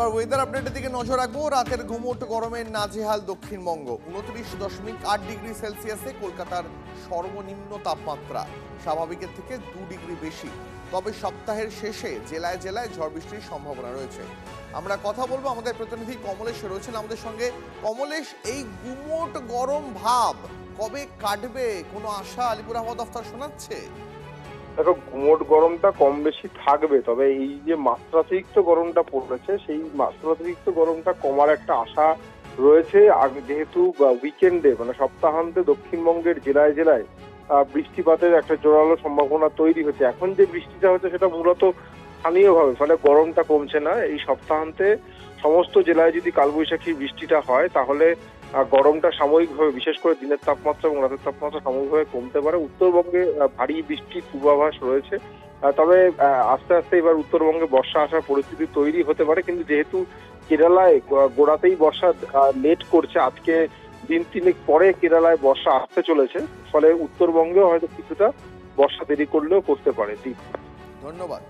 এবার ওয়েদার আপডেটের দিকে নজর রাখবো। রাতের ঘুমোট গরমের নাজেহাল দক্ষিণবঙ্গ। 29.8 ডিগ্রি সেলসিয়াসে কলকাতার সর্বনিম্ন তাপমাত্রা, স্বাভাবিকের থেকে 2 ডিগ্রি বেশি। তবে সপ্তাহের শেষে জেলায় জেলায় ঝড় বৃষ্টির সম্ভাবনা রয়েছে। আমরা কথা বলবো, আমাদের প্রতিনিধি কমলেশ রয়েছেন আমাদের সঙ্গে। কমলেশ, এই গুমোট গরম ভাব কবে কাটবে, কোনো আশা আলিপুর আবহাওয়া দফতর শোনাচ্ছে? দেখো, গুমোট গরমটা কম বেশি থাকবে, তবে এই যে মাত্রাতিরিক্ত গরমটা পড়েছে সেই মাত্রাতিরিক্ত গরমটা কমার একটা আশা রয়েছে। আগে যেহেতু উইকেন্ডে মানে সপ্তাহান্তে দক্ষিণবঙ্গের জেলায় জেলায় বৃষ্টিপাতের একটা জোরালো সম্ভাবনা তৈরি হচ্ছে। এখন যে বৃষ্টিটা হচ্ছে সেটা মূলত স্থানীয়ভাবে, ফলে গরমটা কমছে না। এই সপ্তাহান্তে সমস্ত জেলায় যদি কালবৈশাখী বৃষ্টিটা হয় তাহলে গরমটা সাময়িকভাবে, বিশেষ করে দিনের তাপমাত্রা এবং রাতের তাপমাত্রা সাময়িকভাবে কমতে পারে। উত্তরবঙ্গে ভারী বৃষ্টির পূর্বাভাস রয়েছে, তবে আস্তে আস্তে এবার উত্তরবঙ্গে বর্ষা আসার পরিস্থিতি তৈরি হতে পারে। কিন্তু যেহেতু কেরালায় গোড়াতেই বর্ষা লেট করছে, আজকে দিন তিনেক পরে কেরালায় বর্ষা আসতে চলেছে, ফলে উত্তরবঙ্গেও হয়তো কিছুটা বর্ষা দেরি করলেও করতে পারে। ধন্যবাদ।